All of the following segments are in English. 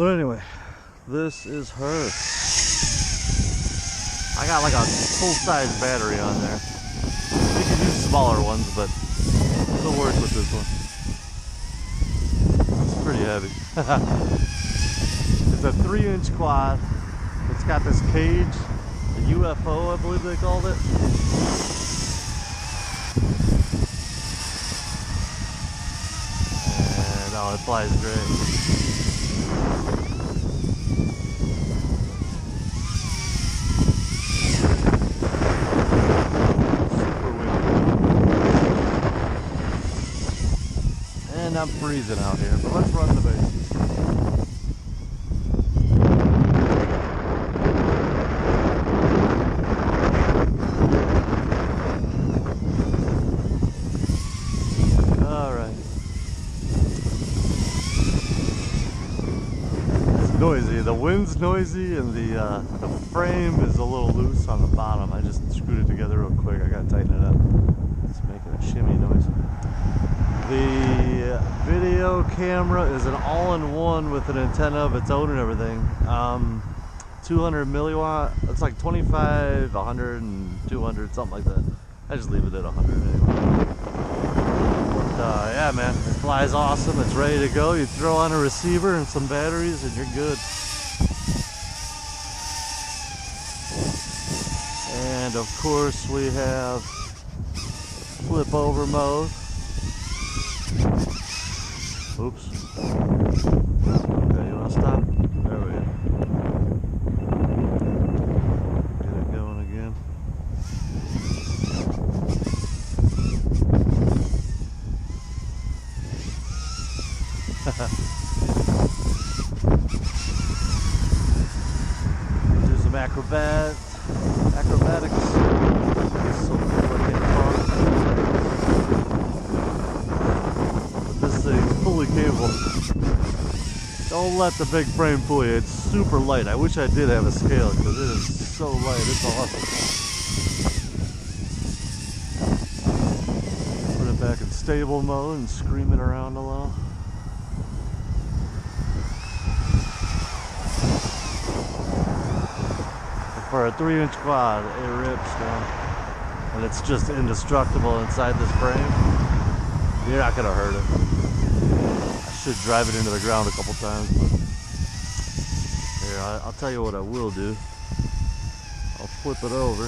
But anyway, this is her. I got like a full-size battery on there. You can use smaller ones, but it'll work with this one. It's pretty heavy. It's a 3-inch quad. It's got this cage, a UFO, I believe they called it. And oh, it flies great. And I'm freezing out here, but let's run the base. Alright. It's noisy. The wind's noisy and the frame is a little loose on the bottom. I just screwed it together real quick. I gotta tighten it up. It's making a shimmy noise. The video camera is an all-in-one with an antenna of its own and everything. 200 milliwatt. It's like 25, 100, and 200, something like that. I just leave it at 100 anyway. But yeah, man, it flies awesome. It's ready to go. You throw on a receiver and some batteries, and you're good. And of course, we have flip over mode. Oops. Okay, you want to stop? There we go. Get it going again. Do some acrobatics. So fully capable. Don't let the big frame fool you. It's super light. I wish I did have a scale because it is so light. It's awesome. Put it back in stable mode and scream it around a little. For a 3-inch quad, it rips, man. And it's just indestructible inside this frame. You're not gonna hurt it. I should drive it into the ground a couple times, but here, I'll tell you what I will do. I'll flip it over.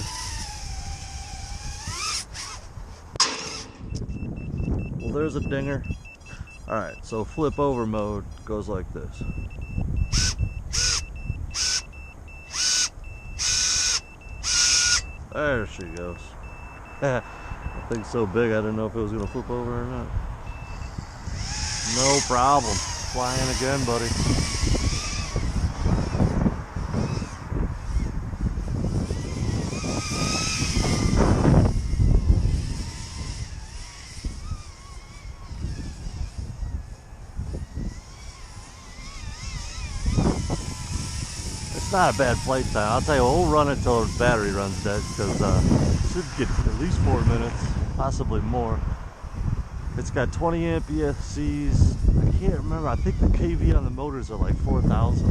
Well, there's a dinger. Alright, so flip over mode goes like this. There she goes. That thing's so big I didn't know if it was going to flip over or not. No problem. Flying again, buddy. It's not a bad flight time. I'll tell you, we'll run it till the battery runs dead because it should get at least 4 minutes, possibly more. It's got 20 amp ESCs. I can't remember. I think the kV on the motors are like 4,000.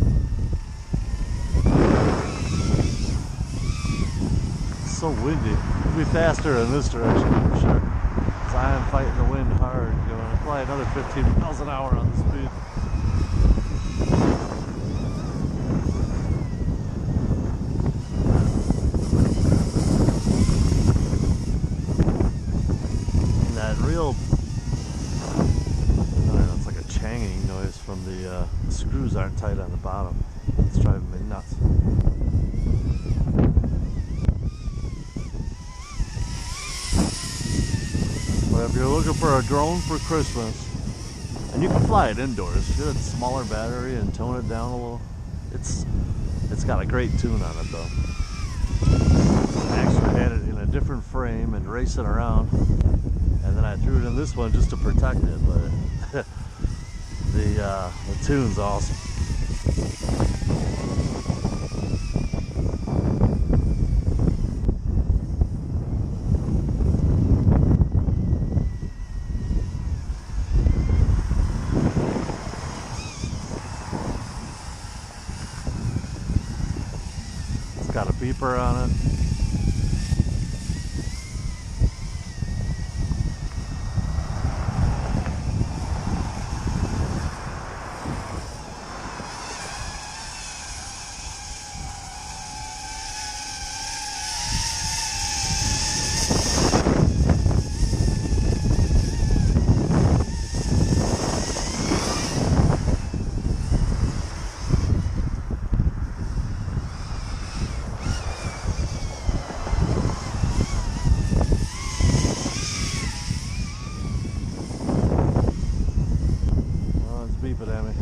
It's so windy. It'll be faster in this direction for sure. Because I am fighting the wind hard. Going to fly another 15 miles an hour on the speed. And that real, it's like a changing noise from the screws aren't tight on the bottom. It's driving me nuts. But if you're looking for a drone for Christmas, and you can fly it indoors, get a smaller battery and tone it down a little. It's got a great tune on it though. I actually had it in a different frame and racing around, and then I threw it in this one just to protect it. But the tune's awesome. beeper on it. Beep it at me.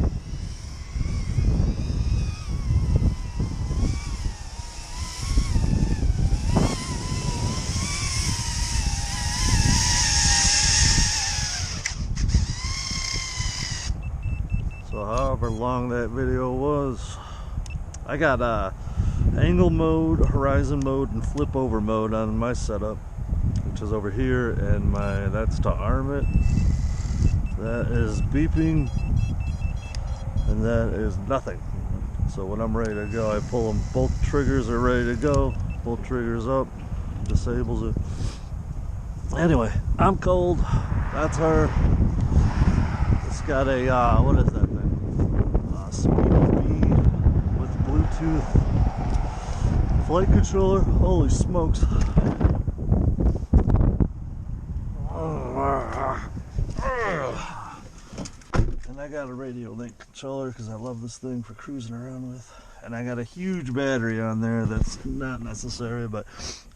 So however long that video was, I got angle mode, horizon mode, and flip over mode on my setup, which is over here, and that's to arm it. That is beeping, and that is nothing. So when I'm ready to go, I pull them. Both triggers are ready to go. Both triggers up, disables it. Anyway, I'm cold. That's her. It's got a what is that thing? Speedybee with Bluetooth flight controller. Holy smokes! And I got a radio link controller because I love this thing for cruising around with. And I got a huge battery on there that's not necessary, but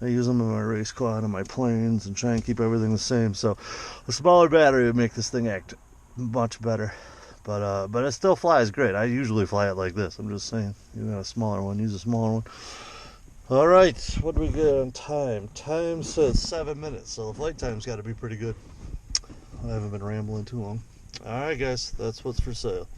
I use them in my race quad and my planes and try and keep everything the same. So a smaller battery would make this thing act much better. But it still flies great. I usually fly it like this. I'm just saying, you got a smaller one, use a smaller one. All right, what do we get on time? Time says 7 minutes, so the flight time's got to be pretty good. I haven't been rambling too long. All right, guys, that's what's for sale.